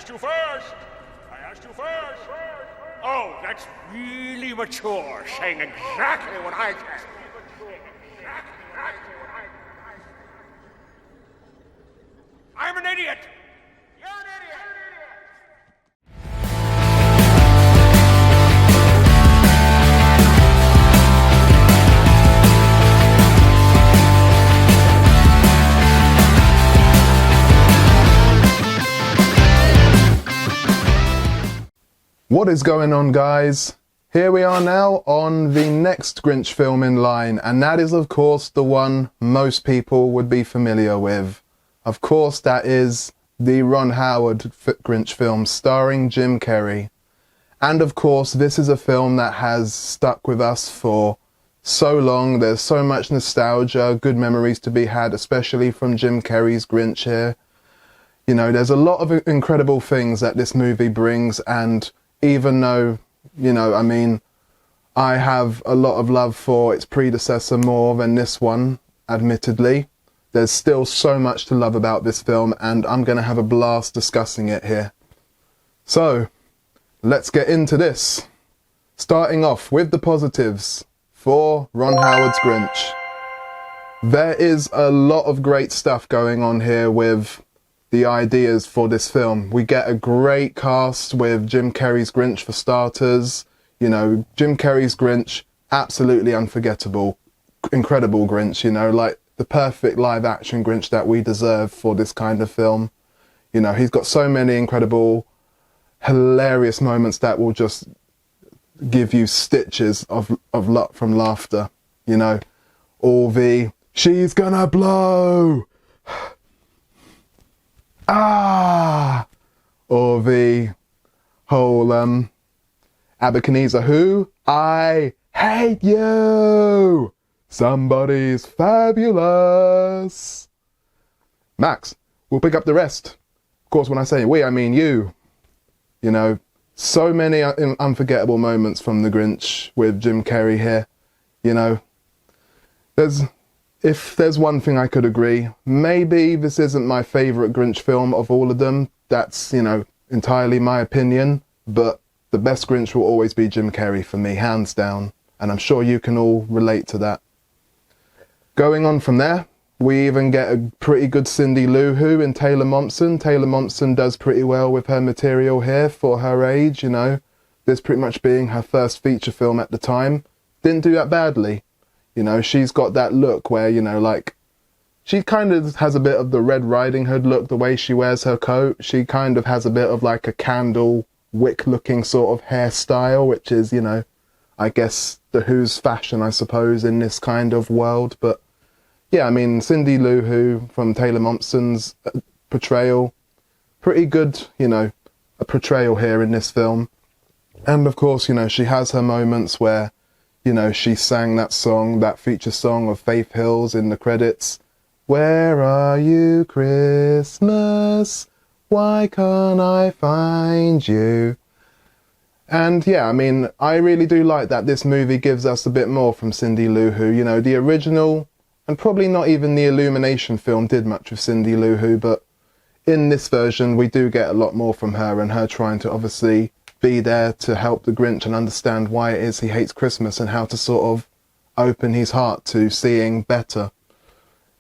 asked you first. I asked you first. Oh, that's really mature, saying exactly what I said. I'm an idiot. You're an idiot. What is going on, guys? Here we are now on the next Grinch film in line, and that is of course the one most people would be familiar with. Of course that is the Ron Howard Grinch film starring Jim Carrey. And of course this is a film that has stuck with us for so long. There's so much nostalgia, good memories to be had, especially from Jim Carrey's Grinch here. You know, there's a lot of incredible things that this movie brings, and even though, you know, I mean, I have a lot of love for its predecessor more than this one, admittedly, there's still so much to love about this film, and I'm going to have a blast discussing it here. So, let's get into this. Starting off with the positives for Ron Howard's Grinch. There is a lot of great stuff going on here with the ideas for this film. We get a great cast with Jim Carrey's Grinch for starters. You know, Jim Carrey's Grinch, absolutely unforgettable, incredible Grinch, you know, like the perfect live action Grinch that we deserve for this kind of film. You know, he's got so many incredible, hilarious moments that will just give you stitches of from laughter, you know. All the, she's gonna blow! Ah! Or the whole, Abecanezer, who? I hate you! Somebody's fabulous! Max, we'll pick up the rest. Of course, when I say we, I mean you. You know, so many unforgettable moments from The Grinch with Jim Carrey here. You know, if there's one thing I could agree, maybe this isn't my favourite Grinch film of all of them. That's, you know, entirely my opinion, but the best Grinch will always be Jim Carrey for me, hands down, and I'm sure you can all relate to that. Going on from there, we even get a pretty good Cindy Lou Who in Taylor Momsen. Taylor Momsen does pretty well with her material here for her age, you know. This pretty much being her first feature film at the time. Didn't do that badly. You know, she's got that look where, you know, like, she kind of has a bit of the Red Riding Hood look, the way she wears her coat. She kind of has a bit of like a candle wick looking sort of hairstyle, which is, you know, I guess the Who's fashion, I suppose, in this kind of world. But yeah, I mean, Cindy Lou Who from Taylor Momsen's portrayal, pretty good, you know, a portrayal here in this film. And of course, you know, she has her moments where, you know, she sang that song, that feature song of Faith Hill's in the credits. Where are you, Christmas? Why can't I find you? And yeah, I mean, I really do like that this movie gives us a bit more from Cindy Lou Who. You know, the original, and probably not even the Illumination film did much with Cindy Lou Who, but in this version we do get a lot more from her, and her trying to obviously be there to help the Grinch and understand why it is he hates Christmas and how to sort of open his heart to seeing better.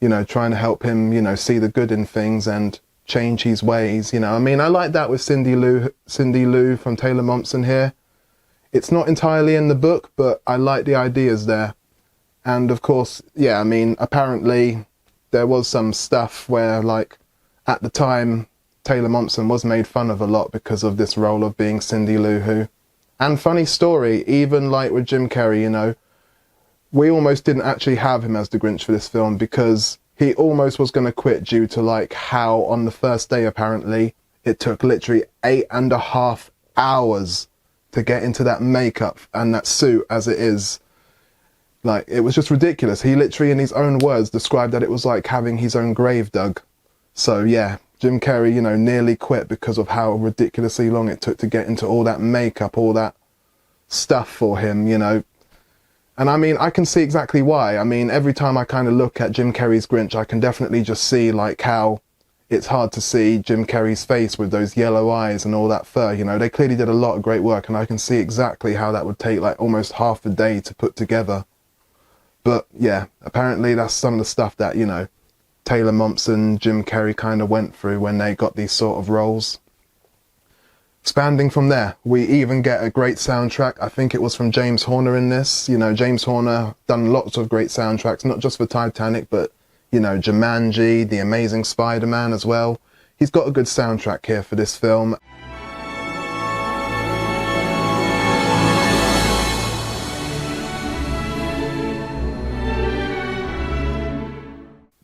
You know, trying to help him, you know, see the good in things and change his ways, you know. I mean, I like that with Cindy Lou from Taylor Momsen here. It's not entirely in the book, but I like the ideas there. And of course, yeah, I mean, apparently there was some stuff where, like, at the time, Taylor Momsen was made fun of a lot because of this role of being Cindy Lou Who. And funny story, even like with Jim Carrey, you know, we almost didn't actually have him as the Grinch for this film because he almost was going to quit due to like how on the first day apparently it took literally 8.5 hours to get into that makeup and that suit as it is. Like, it was just ridiculous. He literally, in his own words, described that it was like having his own grave dug. So yeah, Jim Carrey, you know, nearly quit because of how ridiculously long it took to get into all that makeup, all that stuff for him, you know. And I mean, I can see exactly why. I mean, every time I kind of look at Jim Carrey's Grinch, I can definitely just see like how it's hard to see Jim Carrey's face with those yellow eyes and all that fur. You know, they clearly did a lot of great work, and I can see exactly how that would take like almost half a day to put together. But yeah, apparently that's some of the stuff that, you know, Taylor Momsen, Jim Carrey kind of went through when they got these sort of roles. Expanding from there, we even get a great soundtrack. I think it was from James Horner in this. You know, James Horner done lots of great soundtracks, not just for Titanic, but, you know, Jumanji, The Amazing Spider-Man as well. He's got a good soundtrack here for this film.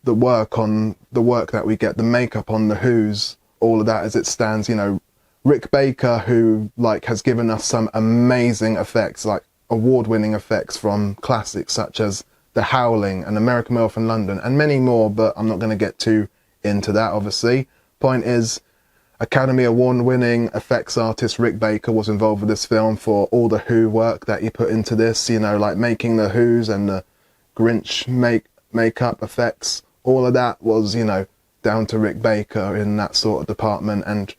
The work that we get, the makeup on the Who's, all of that as it stands, you know, Rick Baker, who like has given us some amazing effects, like award-winning effects from classics such as The Howling and American Werewolf in London and many more, but I'm not going to get too into that, obviously. Point is, Academy Award-winning effects artist Rick Baker was involved with this film for all the Who work that he put into this, you know, like making the Who's and the Grinch makeup effects. All of that was, you know, down to Rick Baker in that sort of department, and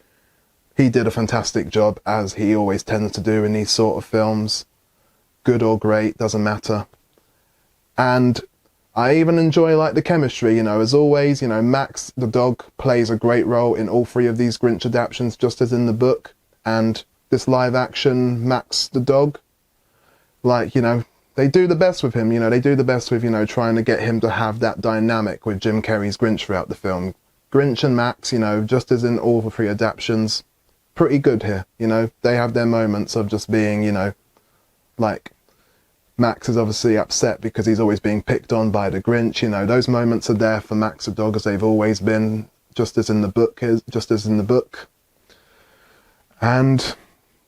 he did a fantastic job, as he always tends to do in these sort of films. Good or great, doesn't matter. And I even enjoy, like, the chemistry, you know, as always, you know, Max the dog plays a great role in all three of these Grinch adaptations, just as in the book. And this live action Max the dog, like, you know, they do the best with him, you know, they do the best with, you know, trying to get him to have that dynamic with Jim Carrey's Grinch throughout the film. Grinch and Max, you know, just as in all the three adaptations, pretty good here, you know. They have their moments of just being, you know, like, Max is obviously upset because he's always being picked on by the Grinch, you know. Those moments are there for Max the dog, as they've always been, just as in the book. And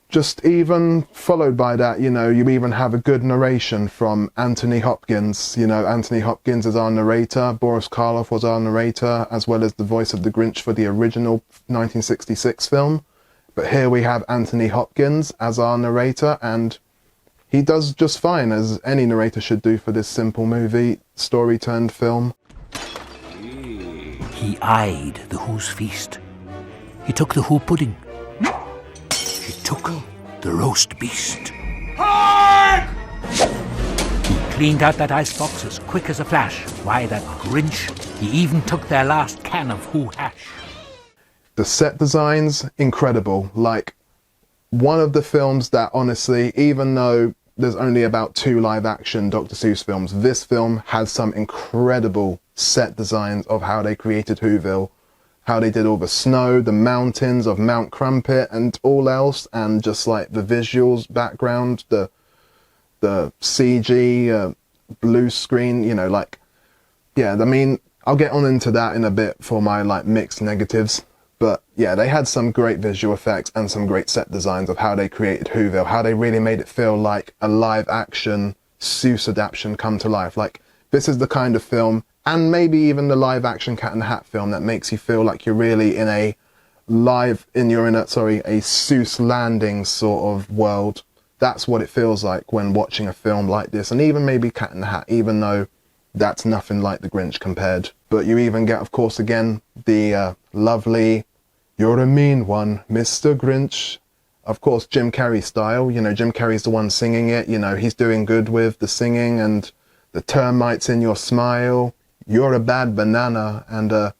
just even followed by that, you know, you even have a good narration from Anthony Hopkins. You know, Anthony Hopkins is our narrator, Boris Karloff was our narrator, as well as the voice of the Grinch for the original 1966 film. But here we have Anthony Hopkins as our narrator, and he does just fine, as any narrator should do for this simple movie, story-turned film. He eyed the Who's feast. He took the Who pudding. He took the roast beast. Hark! He cleaned out that icebox as quick as a flash. Why, that Grinch, he even took their last can of Who hash. The set designs, incredible. Like, one of the films that, honestly, even though there's only about 2 live-action Dr. Seuss films, this film has some incredible set designs of how they created Whoville, how they did all the snow, the mountains of Mount Crumpet and all else, and just like the visuals, background, the CG, blue screen, you know, like, yeah, I mean, I'll get on into that in a bit for my, like, mixed negatives. But yeah, they had some great visual effects and some great set designs of how they created Whoville, how they really made it feel like a live action Seuss adaptation come to life. Like, this is the kind of film, and maybe even the live action Cat in the Hat film, that makes you feel like you're really in a Seuss Landing sort of world. That's what it feels like when watching a film like this, and even maybe Cat in the Hat, even though that's nothing like The Grinch compared. But you even get, of course, again, the lovely, "You're a mean one, Mr. Grinch." Of course, Jim Carrey style. You know, Jim Carrey's the one singing it. You know, he's doing good with the singing and the termites in your smile. "You're a bad banana," and a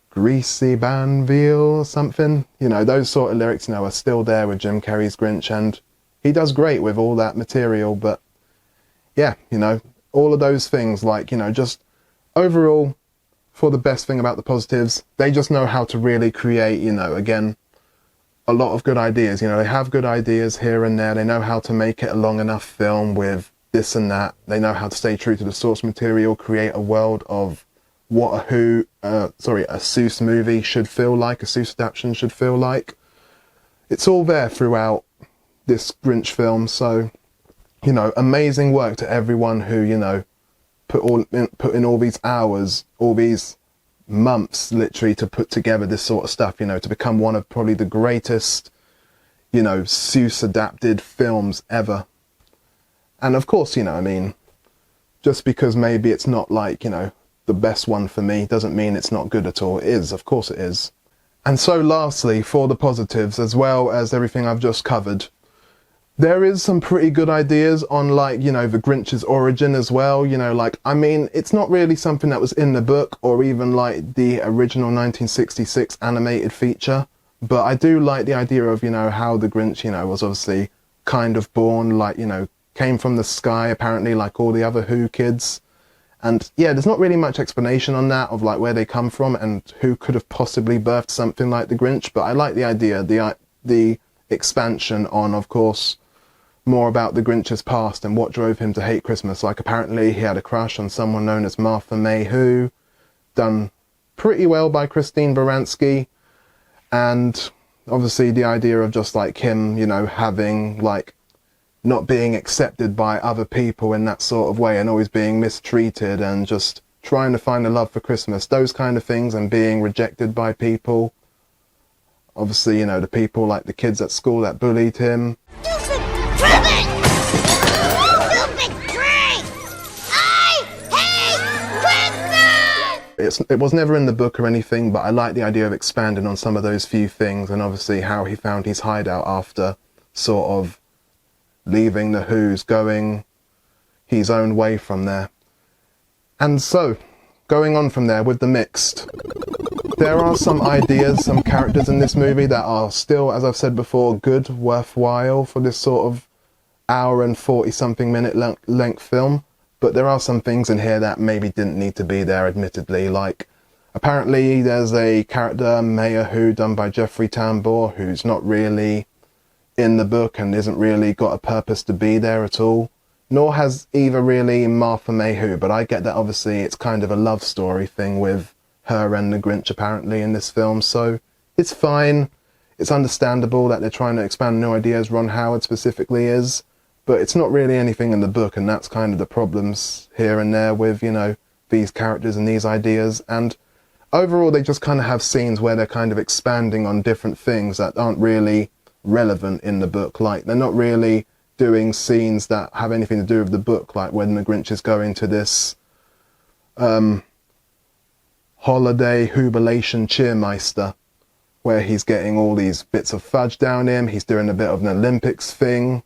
"greasy banville" or something. You know, those sort of lyrics, you know, are still there with Jim Carrey's Grinch, and he does great with all that material. But yeah, you know, all of those things, like, you know, just overall, for the best thing about the positives, they just know how to really create, you know, again, a lot of good ideas. You know, they have good ideas here and there. They know how to make it a long enough film with this and that. They know how to stay true to the source material, create a world of what a Seuss movie should feel like, a Seuss adaptation should feel like. It's all there throughout this Grinch film, so, you know, amazing work to everyone who, you know, put in all these hours, all these months, literally, to put together this sort of stuff, you know, to become one of probably the greatest, you know, Seuss adapted films ever. And of course, you know, I mean, just because maybe it's not like, you know, the best one for me. Doesn't mean it's not good at all. It is, of course it is. And so lastly, for the positives, as well as everything I've just covered, there is some pretty good ideas on, like, you know, the Grinch's origin as well. You know, like, I mean, it's not really something that was in the book or even like the original 1966 animated feature, but I do like the idea of, you know, how the Grinch, you know, was obviously kind of born, like, you know, came from the sky apparently, like all the other Who kids. And yeah, there's not really much explanation on that, of like where they come from and who could have possibly birthed something like the Grinch, but I like the idea, the expansion on, of course, more about the Grinch's past and what drove him to hate Christmas. Like, apparently he had a crush on someone known as Martha May Who, done pretty well by Christine Baranski, and obviously the idea of just like him, you know, having like not being accepted by other people in that sort of way and always being mistreated and just trying to find a love for Christmas, those kind of things, and being rejected by people. Obviously, you know, the people like the kids at school that bullied him. It was never in the book or anything, but I like the idea of expanding on some of those few things, and obviously how he found his hideout after sort of leaving the Who's, going his own way from there. And so, going on from there with the mixed, there are some ideas, some characters in this movie that are still, as I've said before, good, worthwhile for this sort of hour and 40-something minute length film. But there are some things in here that maybe didn't need to be there, admittedly. Like, apparently there's a character, Mayor Who, done by Jeffrey Tambor, who's not really in the book and isn't really got a purpose to be there at all. Nor has either really Martha May Who, but I get that obviously it's kind of a love story thing with her and the Grinch apparently in this film, so it's fine. It's understandable that they're trying to expand new ideas, Ron Howard specifically is. But it's not really anything in the book, and that's kind of the problems here and there with, you know, these characters and these ideas. And overall, they just kind of have scenes where they're kind of expanding on different things that aren't really relevant in the book. Like, they're not really doing scenes that have anything to do with the book, like when the Grinch is going to this holiday jubilation cheermeister, where he's getting all these bits of fudge down him, he's doing a bit of an Olympics thing.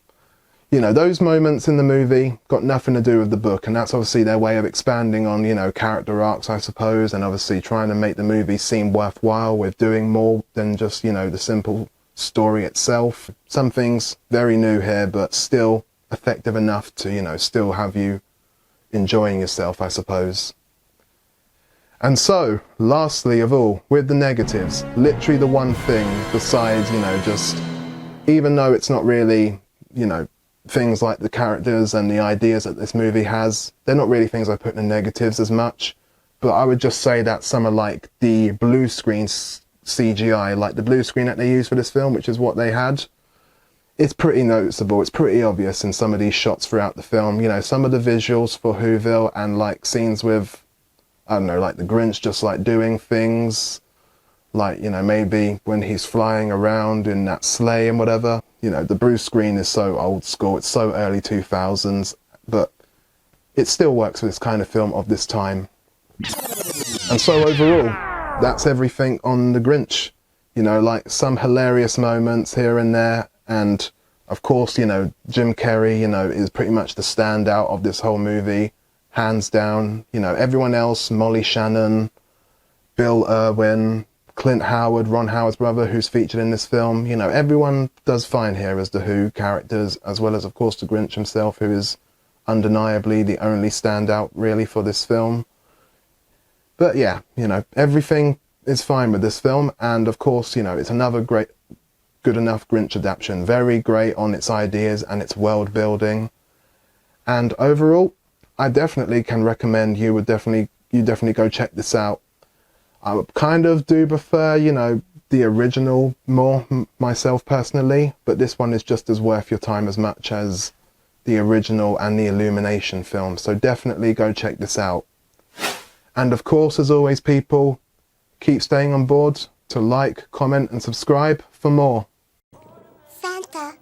You know, those moments in the movie got nothing to do with the book, and that's obviously their way of expanding on, you know, character arcs, I suppose, and obviously trying to make the movie seem worthwhile with doing more than just, you know, the simple story itself. Some things very new here, but still effective enough to, you know, still have you enjoying yourself, I suppose. And so, lastly of all, with the negatives, literally the one thing besides, you know, just, even though it's not really, you know, things like the characters and the ideas that this movie has, they're not really things I put in the negatives as much, but I would just say that some of like the blue screen CGI, like the blue screen that they used for this film, which is what they had, it's pretty noticeable, it's pretty obvious in some of these shots throughout the film. You know, some of the visuals for Whoville and like scenes with, I don't know, like the Grinch just like doing things, like, you know, maybe when he's flying around in that sleigh and whatever. You know, the blue screen is so old school, it's so early 2000s, but it still works for this kind of film of this time. And so overall, that's everything on The Grinch. You know, like some hilarious moments here and there, and of course, you know, Jim Carrey, you know, is pretty much the standout of this whole movie, hands down. You know, everyone else, Molly Shannon, Bill Irwin, Clint Howard, Ron Howard's brother, who's featured in this film, you know, everyone does fine here as the Who characters, as well as, of course, the Grinch himself, who is undeniably the only standout, really, for this film. But yeah, you know, everything is fine with this film, and of course, you know, it's another great, good enough Grinch adaptation. Very great on its ideas and its world building. And overall, I definitely can recommend you definitely go check this out. I kind of do prefer, you know, the original more myself personally, but this one is just as worth your time as much as the original and the Illumination film, so definitely go check this out. And of course, as always, people, keep staying on board to like, comment and subscribe for more. Santa,